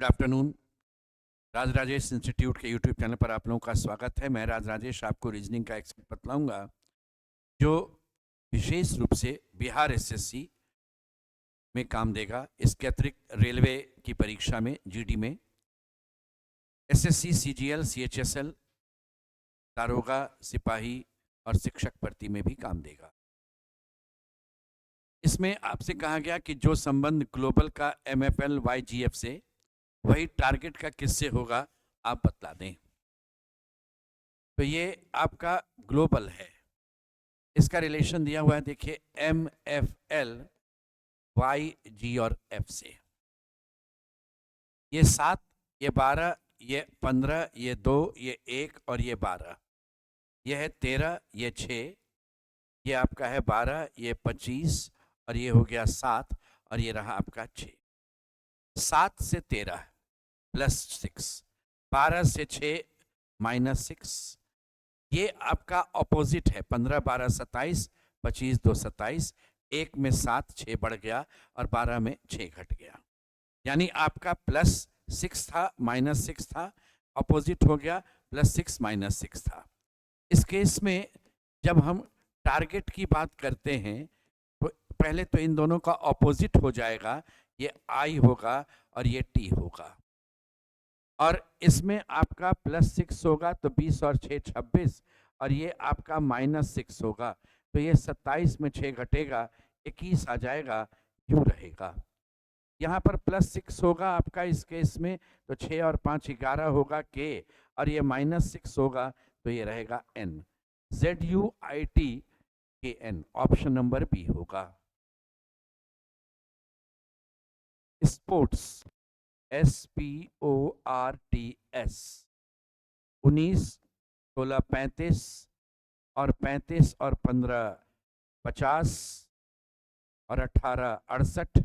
Good afternoon. Raj Rajesh institute के YouTube channel पर आप लोगों का स्वागत है। मैं राज राजेश आपको रीजनिंग का एक्सपर्ट बतलाऊंगा जो विशेष रूप से बिहार एसएससी में काम देगा। इसके अतिरिक्त रेलवे की परीक्षा में, जीडी में, एसएससी, सीजीएल, सीएचएसएल, दारोगा, सिपाही और शिक्षक भर्ती में भी काम देगा। इसमें आपसे कहा गया कि जो संबंध ग्लोबल का एमएफएल वाईजीएफ से, वही टारगेट का किससे होगा, आप बतला दें। तो ये आपका ग्लोबल है, इसका रिलेशन दिया हुआ है, देखिए MFL Y G और F से। ये 7, ये 12, ये 15, ये 2, ये 1 और ये 12, ये है 13, ये 6, ये आपका है 12, ये 25 और ये हो गया 7 और ये रहा आपका 6। 7 से 13 प्लस 6, 12 से 6 माइनस 6, ये आपका ऑपोजिट है। 15, 12, 27, 25, 2, 27, 1 में 7, 6 बढ़ गया और 12 में 6 घट गया। यानी आपका प्लस 6 था, माइनस 6 था, ऑपोजिट हो गया, प्लस 6 माइनस 6 था। इस केस में जब हम टारगेट की बात करते हैं तो पहले तो इन दोनों का ऑपोजिट हो जाएगा, ये I होगा और ये T होगा। और इसमें आपका प्लस 6 होगा तो 20 और 6 26 और ये आपका माइनस 6 होगा तो ये 27 में 6 घटेगा, 21 आ जाएगा, यूं रहेगा। यहाँ पर प्लस 6 होगा आपका इस केस में तो 6 और 5 11 होगा K और ये माइनस 6 होगा तो ये रहेगा N, ZUITKN। Option number B होगा। स्पोर्ट्स SPORTS 19, 16, 35 और 35 और 15 50 और 18 68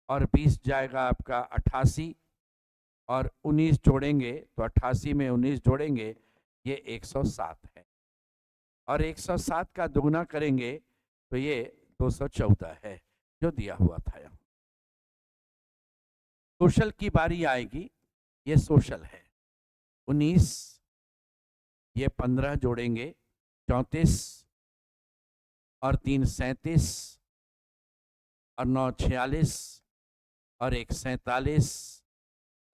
और 20 जाएगा आपका 88 और 19 जोड़ेंगे तो 88 में 19 जोड़ेंगे ये 107 है और 107 का दुगना करेंगे तो ये 214 है जो दिया हुआ था। यहाँ सोशल की बारी आएगी, ये सोशल है। 19, ये 15 जोड़ेंगे 34 और 3 37 और 9 46 और 1 47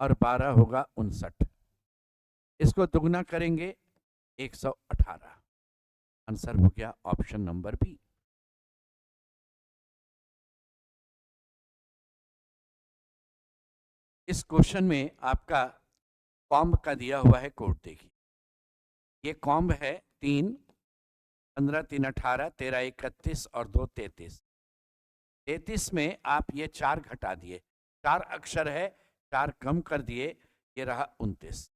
और 12 होगा 59। इसको दुगना करेंगे 118। आंसर हो गया ऑप्शन नंबर बी। इस क्वेश्चन में आपका कॉम्ब का दिया हुआ है कोड, देखिए ये कॉम्ब है 3, 15, 3 18, 13 31 और 2 33। 33 में आप ये 4 घटा दिए, 4 अक्षर है, 4 कम कर दिए, ये रहा 29।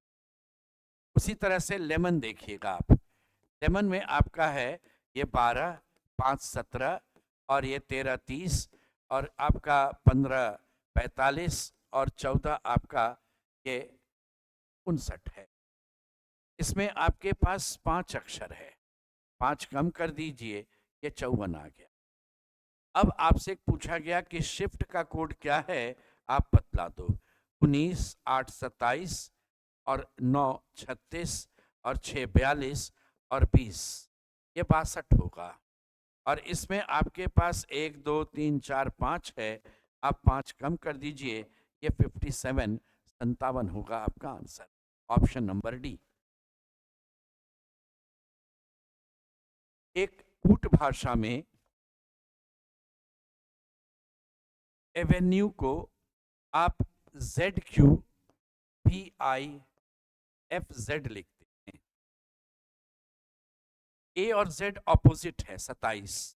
उसी तरह से लेमन देखिएगा आप, लेमन में आपका है ये 12, 5 17 और ये 13 30 और आपका 15 45 और 14 आपका ये 59 है। इसमें आपके पास 5 अक्षर है, 5 कम कर दीजिए, ये 54 आ गया। अब आपसे पूछा गया कि शिफ्ट का कोड क्या है, आप बतला दो। 19 8 27 और 9 36 और 6 42 और 20, ये 62 होगा। और इसमें आपके पास 1 2 3 4 5 है, आप 5 कम कर दीजिए, ये 57 57 होगा आपका आंसर, ऑप्शन नंबर डी। एक कूट भाषा में एवेन्यू को आप ZQPIFZ लिखते हैं। ए और जेड ऑपोजिट है, 27,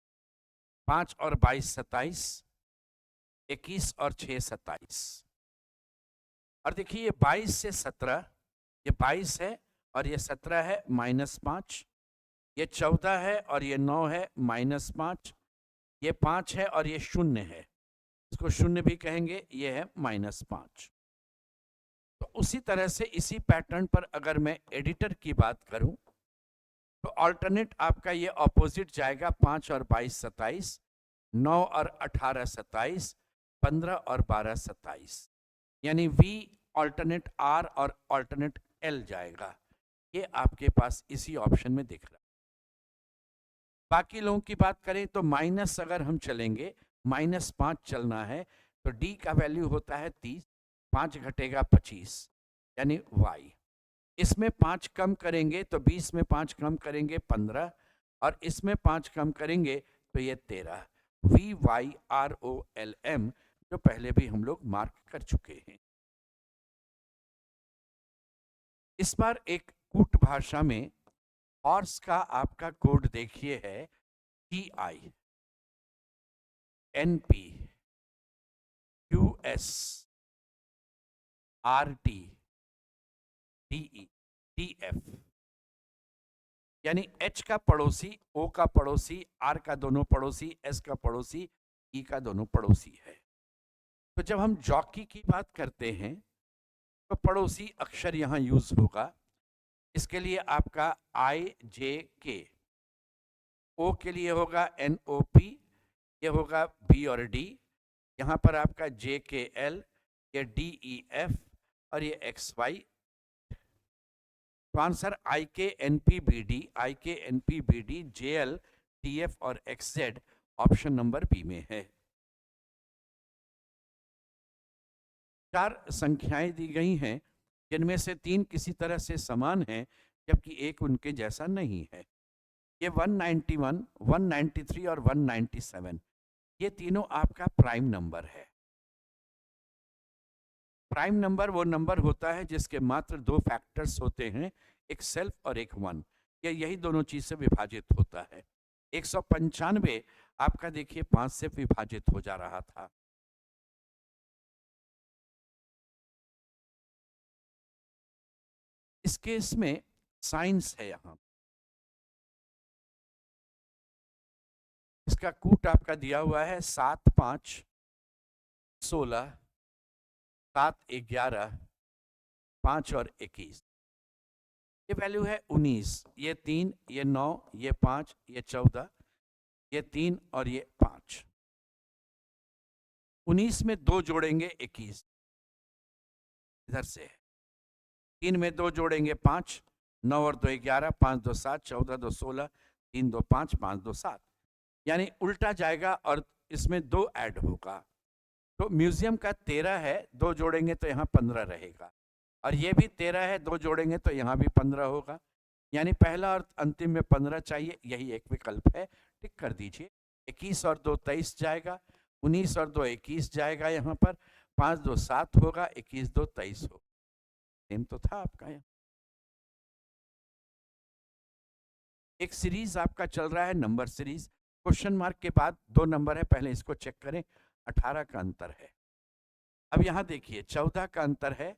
5 और 22 27, 21 और 6 27। और देखिए ये 22 से 17, ये 22 है और ये 17 है, -5, ये 14 है और ये 9 है, -5, ये 5 है और ये 0 है, इसको 0 भी कहेंगे, ये है -5। तो उसी तरह से इसी पैटर्न पर अगर मैं एडिटर की बात करूं तो अल्टरनेट आपका ये ऑपोजिट जाएगा, 5 और 22 27, 9 और 18 27, 15 और 12 27। यानी V ऑल्टरनेट R और ऑल्टरनेट L जाएगा। ये आपके पास इसी ऑप्शन में दिख रहा है। बाकी लोगों की बात करें तो माइनस अगर हम चलेंगे, -5 चलना है तो D का वैल्यू होता है 30, 5 घटेगा 25 यानी Y। इसमें 5 कम करेंगे तो 20 में 5 कम करेंगे 15 और इसमें 5 कम करेंगे तो ये 13। VYROLM जो पहले भी हम लोग मार्क कर चुके हैं। इस बार एक कूट भाषा में हॉर्स का आपका कोड देखिए है TI, NP, QS, RT, DE, DF। यानी H का पड़ोसी, O का पड़ोसी, R का दोनों पड़ोसी, S का पड़ोसी, E का दोनों पड़ोसी है। तो जब हम जॉकी की बात करते हैं तो पड़ोसी अक्षर यहां यूज होगा। इसके लिए आपका IJK, O के लिए होगा NOP, ये होगा B और D, यहाँ पर आपका JKL, ये DEF और ये XY। तो answer IKNPBD, IKNPBD, JL, TF और XZ ऑप्शन नंबर बी में है। 4 संख्याएं दी गई हैं जिनमें से 3 किसी तरह से समान हैं जबकि एक उनके जैसा नहीं है। ये 191, 193 और 197, ये तीनों आपका प्राइम नंबर है। प्राइम नंबर वो नंबर होता है जिसके मात्र 2 फैक्टर्स होते हैं, एक सेल्फ और एक 1। यही दोनों चीज से विभाजित होता है। 195 आपका देखिए 5 से विभाजित हो जा रहा था। इस केस में साइंस है यहां। इसका कूट आपका दिया हुआ है 7, 5, 16, 7, 11, 5 और 21। ये वैल्यू है 19, ये 3, ये 9, ये 5, ये 14, ये 3 और ये 5। 19 में 2 जोड़ेंगे 21, इधर से है। 3 में 2 जोड़ेंगे 5, 9 और 2 11, 5 2 7, 14 2 16, 3 2 5, 5 2 7। यानी उल्टा जाएगा और इसमें 2 ऐड होगा। तो म्यूजियम का 13 है, 2 जोड़ेंगे तो यहाँ 15 रहेगा और ये भी 13 है, 2 जोड़ेंगे तो यहाँ भी 15 होगा। यानी पहला और अंतिम में 15 चाहिए, यही एक विकल्प है। टिक कर दीजिए। 21 और 2 23 जाएगा, 19 और 2 21 जाएगा, यहाँ पर 5 2 7 होगा, 21 2 23 होगा। सेम तो था आपका यहाँ। एक सीरीज आपका चल रहा है, नंबर सीरीज। क्वेश्चन मार्क के बाद 2 नंबर है, पहले इसको चेक करें। 18 का अंतर है। अब यहाँ देखिए 14 का अंतर है,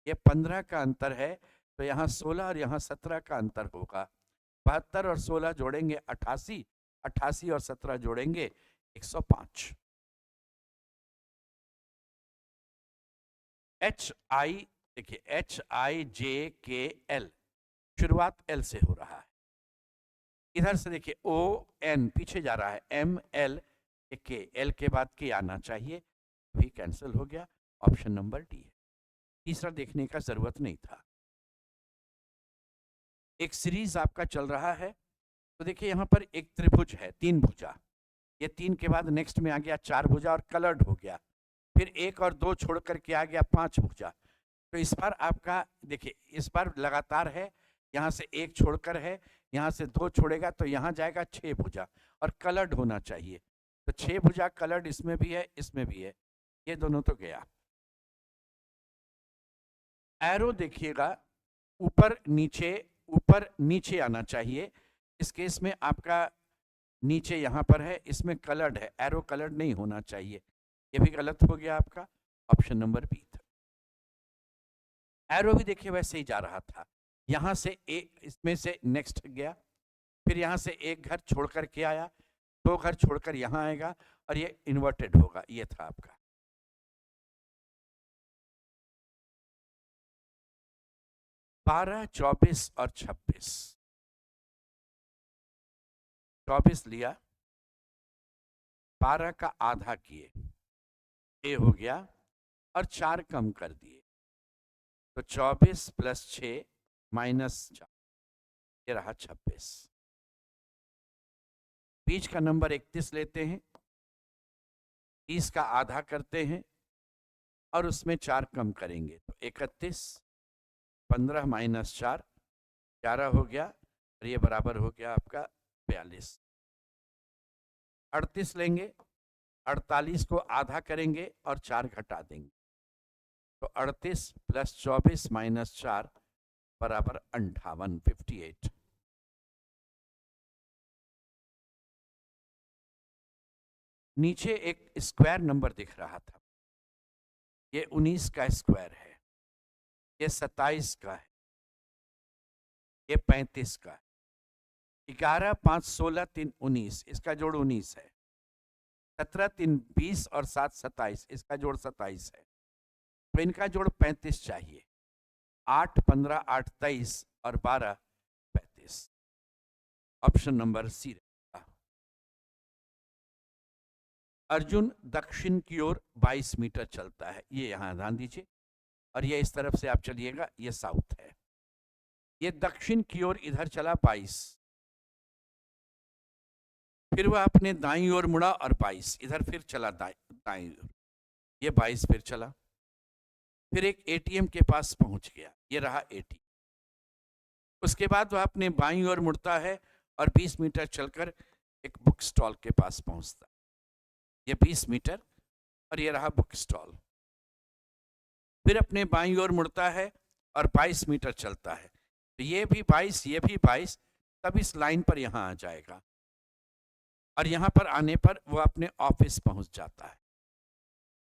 ये 15 का अंतर है, तो यहाँ 16 और यहाँ 17 का अंतर होगा। 72 और 16 जोड़ेंगे 88, 88 और 17 जोड़ेंगे 105। HI देखिए HIJKL, शुरुआत L से हो रहा है। इधर से देखिए ON पीछे जा रहा है, ML K, L के बाद के आना चाहिए, भी कैंसिल हो गया। ऑप्शन नंबर डी है। तीसरा देखने का जरूरत नहीं था। एक सीरीज आपका चल रहा है, तो देखिए यहाँ पर एक त्रिभुज है, 3 भुजा। ये 3 के बाद नेक्स्ट में आ गया 4 भुजा और कलर्ड हो गया। फिर 1 और 2 छोड़ करके आ गया 5 भुजा। तो इस बार आपका देखिए, इस बार लगातार है, यहाँ से 1 छोड़कर है, यहाँ से 2 छोड़ेगा तो यहाँ जाएगा 6 भुजा और कलर्ड होना चाहिए। तो 6 भुजा कलर्ड इसमें भी है, इसमें भी है, ये दोनों तो गया। एरो देखिएगा ऊपर नीचे आना चाहिए। इस केस में आपका नीचे यहाँ पर है, इसमें कलर्ड है, एरो कलर्ड नहीं होना चाहिए, ये भी गलत हो गया आपका। ऑप्शन नंबर बी था। एरो भी देखिए वैसे ही जा रहा था, यहाँ से एक, इसमें से नेक्स्ट गया, फिर यहाँ से एक घर छोड़ कर के आया, 2 घर छोड़कर यहाँ आएगा और ये इन्वर्टेड होगा, ये था आपका। बारह, 24 और 26। 24 लिया, 12 का आधा किए, ए हो गया, और 4 कम कर दिए, तो 24 + 6 - 4, ये रहा 26। बीच का नंबर 31 लेते हैं, 30 का आधा करते हैं और उसमें 4 कम करेंगे, तो 31, 15 - 4, 11 हो गया, और ये बराबर हो गया आपका 42। 38 लेंगे, 48 को आधा करेंगे और 4 घटा देंगे, तो 38 + 24 - 4 बराबर 58, 58। नीचे एक स्क्वायर नंबर दिख रहा था, ये 19 का स्क्वायर है, ये 27 का है, ये 35 का है। 11, 5, 16, 3, 19, इसका जोड़ 19 है। 17, 3, 20 और 7, 27, इसका जोड़ 27 है, तो इनका जोड़ 35 चाहिए। 8, 15, 8, 23 और 12, 35। ऑप्शन नंबर सी रहेगा। अर्जुन दक्षिण की ओर 22 मीटर चलता है, ये यहां ध्यान दीजिए, और ये इस तरफ से आप चलिएगा, ये साउथ है। ये दक्षिण की ओर इधर चला 22, फिर वह अपने दाईं ओर मुड़ा और 22 इधर फिर चला दाईं ओर, ये 22 फिर चला, फिर एक एटीएम के पास पहुंच गया, ये रहा एटीएम। उसके बाद वह अपने बाईं ओर मुड़ता है और 20 मीटर चलकर एक बुक स्टॉल के पास पहुंचता है, ये 20 मीटर और ये रहा बुक स्टॉल। फिर अपने बाईं ओर मुड़ता है और 22 मीटर चलता है, तो ये भी 22, ये भी 22, तब इस लाइन पर यहां आ जाएगा, और यहां पर आने पर वह अपने ऑफिस पहुंच जाता है।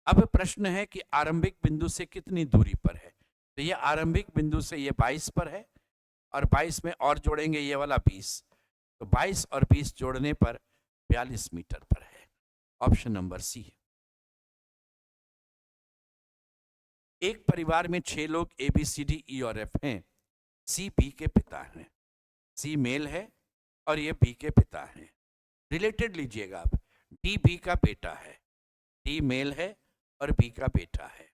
अब प्रश्न है कि आरंभिक बिंदु से कितनी दूरी पर है, तो ये आरंभिक बिंदु से ये 22 पर है, और 22 में और जोड़ेंगे ये वाला 20, तो 22 और 20 जोड़ने पर 42 मीटर पर है। ऑप्शन नंबर सी है। एक परिवार में 6 लोग ABCD E और F हैं। C B के पिता हैं, C मेल है और ये B के पिता हैं। रिलेटेड लीजिएगा आप, D B का बेटा है, D मेल है और B का बेटा है।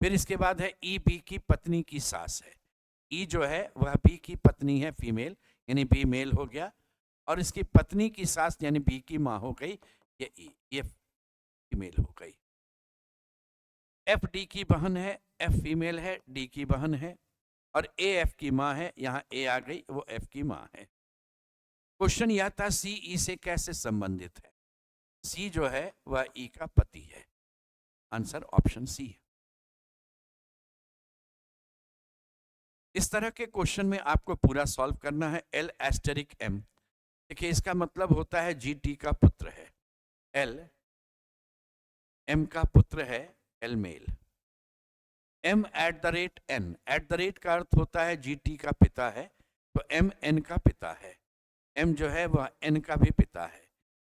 फिर इसके बाद है E B की पत्नी की सास है, E जो है वह B की पत्नी है, फीमेल, यानी B मेल हो गया, और इसकी पत्नी की सास यानी B की माँ हो गई, ये फीमेल हो गई। F D की बहन है, F फीमेल है, D की बहन है, और A F की माँ है, यहाँ A आ गई, वो F की माँ है। क्वेश्चन यह था C E से कैसे संबंधित है, C जो है वह E का पति है। आंसर ऑप्शन सी है। इस तरह के क्वेश्चन में आपको पूरा सॉल्व करना है। L*M, देखिए इसका मतलब होता है GT का पुत्र है, L M का पुत्र है, L male. M@N, at the rate का अर्थ होता है GT का पिता है, तो M N का पिता है। M जो है वह N का भी पिता है,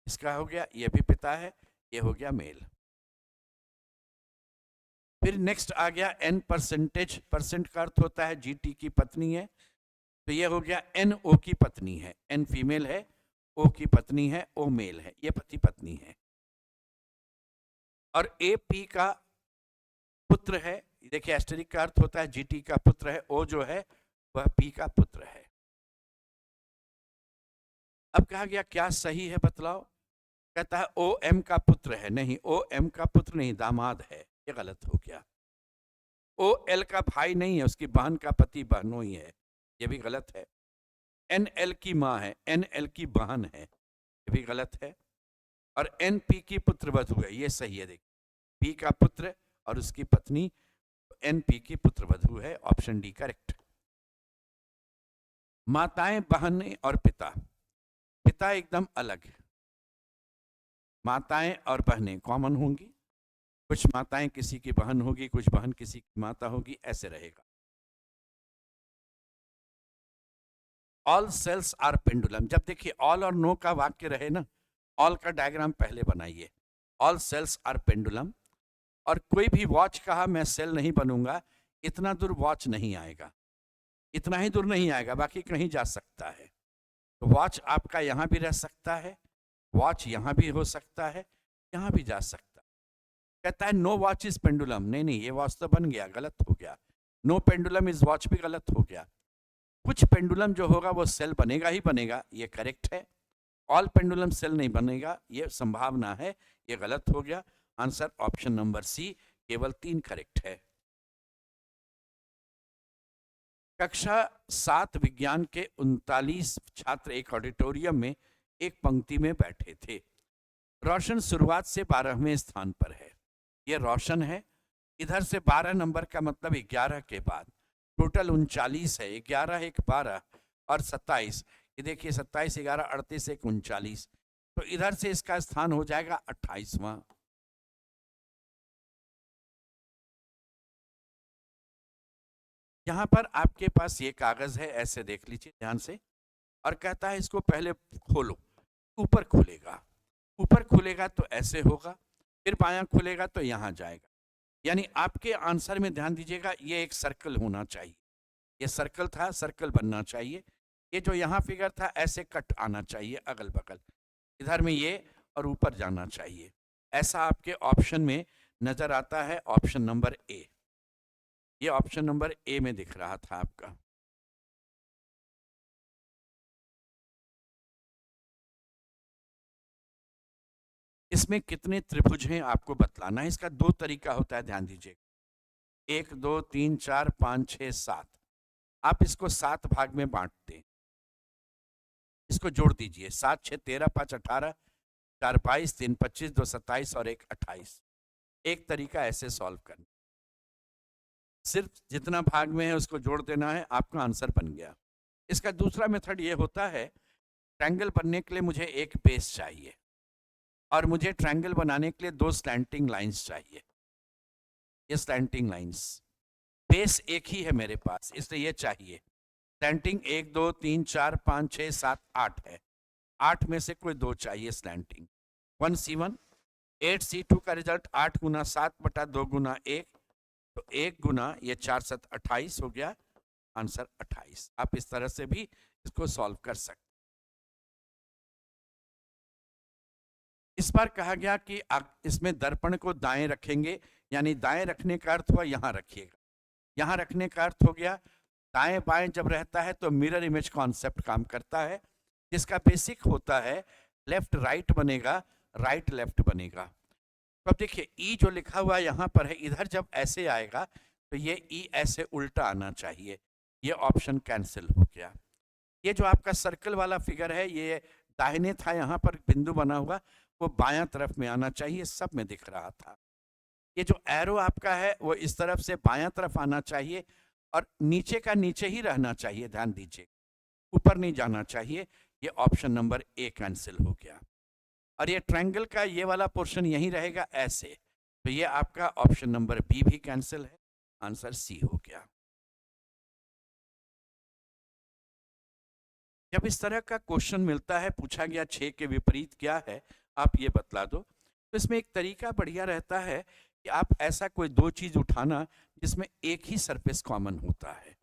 इसका हो गया, ये भी पिता है, ये हो गया मेल। फिर नेक्स्ट आ गया N परसेंटेज, परसेंट का अर्थ होता है GT की पत्नी है, तो ये हो गया NO की पत्नी है, N फीमेल है, O की पत्नी है, O मेल है, ये पति पत्नी है। और AP का पुत्र है, देखिए एस्टेरिक का अर्थ होता है GT का पुत्र है, O जो है वह P का पुत्र है। अब कहा गया क्या सही है बतलाओ, कहता है OM का पुत्र है, नहीं OM का पुत्र नहीं, दामाद है, ये गलत हो गया। OL का भाई नहीं है, उसकी बहन का पति बहनों ही है, ये भी गलत है। NL की माँ है, NL की बहन है, ये भी गलत है। और NP की पुत्रवधू है, ये सही है। देखिए P का पुत्र और उसकी पत्नी, NP की पुत्रवधू है, ऑप्शन डी करेक्ट। माताएं, बहनें और पिता, पिता एकदम अलग है, माताएं और बहनें कॉमन होंगी, कुछ माताएं किसी की बहन होगी, कुछ बहन किसी की माता होगी, ऐसे रहेगा। ऑल सेल्स आर पेंडुलम, जब देखिए ऑल और नो का वाक्य रहे ना, ऑल का डायग्राम पहले बनाइए, ऑल सेल्स आर पेंडुलम, और कोई भी वॉच कहा मैं सेल नहीं बनूंगा, इतना दूर वॉच नहीं आएगा, इतना ही दूर नहीं आएगा, बाकी कहीं जा सकता है। तो वॉच आपका यहां भी रह सकता है, वॉच यहां भी हो सकता है, यहां भी जा सकता है। कहता है नो वॉच इज पेंडुलम, नहीं नहीं, ये वॉच तो बन गया, गलत हो गया। नो पेंडुलम इज वॉच भी गलत हो गया। कुछ पेंडुलम जो होगा वो सेल बनेगा ही बनेगा, ये करेक्ट है। ऑल पेंडुलम सेल नहीं बनेगा, ये संभावना है, ये गलत हो गया। आंसर ऑप्शन नंबर सी, केवल 3 करेक्ट है। कक्षा 7 विज्ञान के 39 छात्र एक ऑडिटोरियम में एक पंक्ति में बैठे थे। रोशन शुरुआत से 12वें स्थान पर है। ये रोशन है, इधर से 12 नंबर का मतलब 11 के बाद टोटल 39 है। 11 एक 12 और 27, ये देखिए 27 11 38 एक 39, तो इधर से इसका स्थान हो जाएगा 28वां। यहाँ पर आपके पास ये कागज है, ऐसे देख लीजिए ध्यान से, और कहता है इसको पहले खोलो। ऊपर खुलेगा, ऊपर खुलेगा तो ऐसे होगा, फिर बायां खुलेगा तो यहाँ जाएगा। यानी आपके आंसर में ध्यान दीजिएगा, ये एक सर्कल होना चाहिए। ये सर्कल था, सर्कल बनना चाहिए। ये जो यहाँ फिगर था ऐसे कट आना चाहिए अगल बगल, इधर में ये और ऊपर जाना चाहिए। ऐसा आपके ऑप्शन में नजर आता है, ऑप्शन नंबर ए। ये ऑप्शन नंबर ए में दिख रहा था आपका। इसमें कितने त्रिभुज हैं आपको बतलाना है। इसका 2 तरीका होता है, ध्यान दीजिए। 1 2 3 4 5 6 7, आप इसको 7 भाग में बांट दें, इसको जोड़ दीजिए। 7 6 13 5 18, 4 22, 3 25, 2 27 और 1 28। एक तरीका ऐसे सॉल्व करना, सिर्फ जितना भाग में है उसको जोड़ देना है, आपका आंसर बन गया। इसका दूसरा मेथड ये होता है, ट्रायंगल बनने के लिए मुझे एक बेस चाहिए और मुझे ट्रायंगल बनाने के लिए 2 स्लैंटिंग लाइंस चाहिए। ये स्लैंटिंग लाइंस, बेस एक ही है मेरे पास, इसलिए ये चाहिए। स्लैंटिंग 1 2 3 4 5 6 7 8 है, 8 में से कोई 2 चाहिए स्लैंटिंग। 1C1 8C2 का रिजल्ट 8 गुना 7 बटा 2 गुना 1, तो 1 गुना ये 4 7 28 हो गया, आंसर 28। आप इस तरह से भी इसको सॉल्व कर सकते। इस बार कहा गया कि इसमें दर्पण को दाएं रखेंगे, यानी दाएं रखने का अर्थ हुआ यहां रखिएगा। यहां रखने का अर्थ हो गया, दाएं बाएं जब रहता है तो मिरर इमेज कॉन्सेप्ट काम करता है, जिसका बेसिक होता है लेफ्ट राइट बनेगा, राइट लेफ्ट बनेगा। तो अब देखिए ई जो लिखा हुआ यहाँ पर है, इधर जब ऐसे आएगा तो ये ई ऐसे उल्टा आना चाहिए, ये ऑप्शन कैंसिल हो गया। ये जो आपका सर्कल वाला फिगर है, ये दाहिने था, यहाँ पर बिंदु बना हुआ, वो बायां तरफ में आना चाहिए, सब में दिख रहा था। ये जो एरो आपका है वो इस तरफ से बायां तरफ आना चाहिए और नीचे का नीचे ही रहना चाहिए, ध्यान दीजिए, ऊपर नहीं जाना चाहिए। ये ऑप्शन नंबर ए कैंसिल हो गया। और ये ट्रायंगल का ये वाला पोर्शन यहीं रहेगा ऐसे, तो ये आपका ऑप्शन नंबर बी भी कैंसिल है, आंसर सी हो गया। जब इस तरह का क्वेश्चन मिलता है, पूछा गया 6 के विपरीत क्या है, आप ये बतला दो, तो इसमें एक तरीका बढ़िया रहता है कि आप ऐसा कोई 2 चीज उठाना जिसमें एक ही सरफेस कॉमन होता है,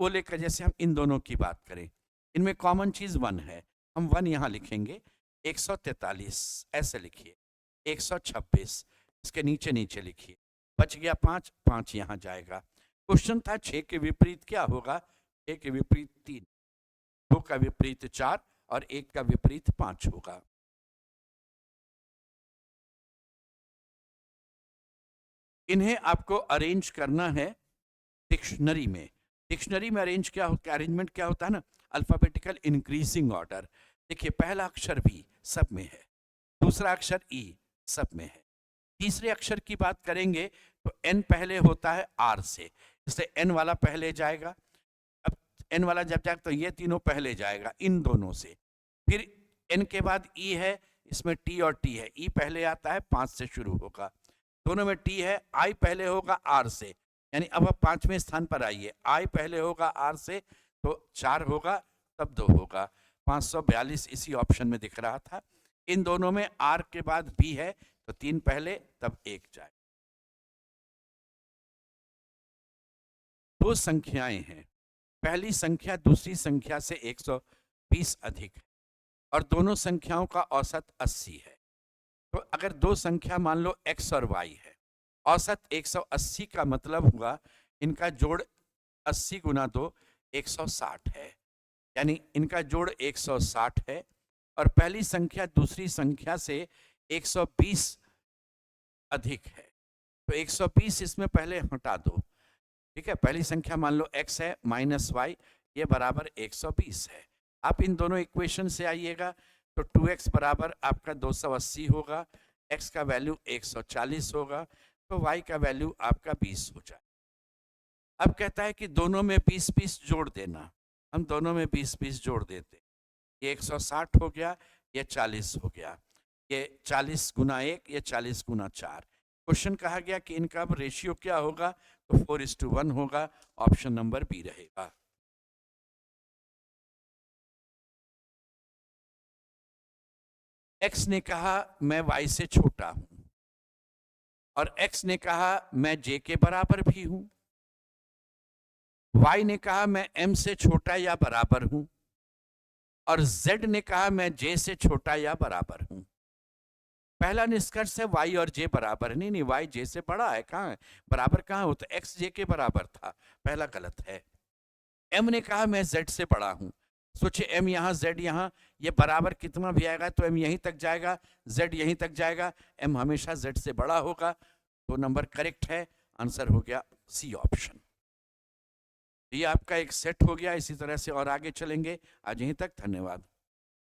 वो लेकर, जैसे हम इन दोनों की बात करें, इनमें कॉमन चीज 1 है, हम 1 यहाँ लिखेंगे। 143 ऐसे लिखिए, 126 इसके नीचे नीचे लिखिए, बच गया 5, 5 यहाँ जाएगा। क्वेश्चन था 6 के विपरीत क्या होगा, 6 के विपरीत 3, 2 का विपरीत 4 और 1 का विपरीत 5 होगा। इन्हें आपको अरेंज करना है डिक्शनरी में। डिक्शनरी में अरेंज क्या अरेंजमेंट क्या होता है ना, अल्फाबेटिकल इंक्रीजिंग ऑर्डर। देखिए पहला अक्षर भी सब में है, दूसरा अक्षर ई सब में है, तीसरे अक्षर की बात करेंगे तो एन पहले होता है आर से, इसलिए एन वाला पहले जाएगा। अब एन वाला जब जाएगा तो ये तीनों पहले जाएगा इन दोनों से। फिर एन के बाद ई है, इसमें टी और टी है, ई पहले आता है 5 से शुरू होगा, दोनों में टी है, आई पहले होगा आर से, यानी अब आप 5वें स्थान पर आइए, आई पहले होगा आर से तो 4 होगा तब 2 होगा। 542 इसी ऑप्शन में दिख रहा था। इन दोनों में आर के बाद बी है तो 3 पहले तब 1 जाए। 2 संख्याएं हैं, पहली संख्या दूसरी संख्या से 120 अधिक है और दोनों संख्याओं का औसत 80 है। तो अगर 2 संख्या मान लो x और y है, औसत 180 का मतलब हुआ इनका जोड़ 80 गुना 2 160 है, यानी इनका जोड़ 160 है और पहली संख्या दूसरी संख्या से 120 अधिक है, तो 120 इसमें पहले हटा दो। ठीक है, पहली संख्या मान लो x है माइनस वाई, ये बराबर 120 है। आप इन दोनों इक्वेशन से आइएगा तो 2x बराबर आपका 280 होगा, x का वैल्यू 140 होगा, तो y का वैल्यू आपका 20 हो जाए। अब कहता है कि दोनों में 20-20 जोड़ देना, हम दोनों में 20-20 जोड़ देते, ये 160 हो गया, ये 40 हो गया, ये 40 गुना 1, ये 40 गुना 4। क्वेश्चन कहा गया कि इनका अब रेशियो क्या होगा, तो 4:1 होगा, ऑप्शन नंबर बी रहेगा। x ने कहा मैं y से छोटा हूं और x ने कहा मैं j के बराबर भी हूं, y ने कहा मैं m से छोटा या बराबर हूं और z ने कहा मैं j से छोटा या बराबर हूं। पहला निष्कर्ष है y और j बराबर, नहीं नहीं y j से बड़ा है, कहाँ है बराबर, कहाँ हो, तो x j के बराबर था, पहला गलत है। m ने कहा मैं z से बड़ा हूं, सोचिए m यहाँ z यहाँ, ये बराबर कितना भी आएगा तो m यहीं तक जाएगा, z यहीं तक जाएगा, m हमेशा z से बड़ा होगा, तो नंबर करेक्ट है, आंसर हो गया सी ऑप्शन। ये आपका एक सेट हो गया, इसी तरह से और आगे चलेंगे। आज यहीं तक, धन्यवाद।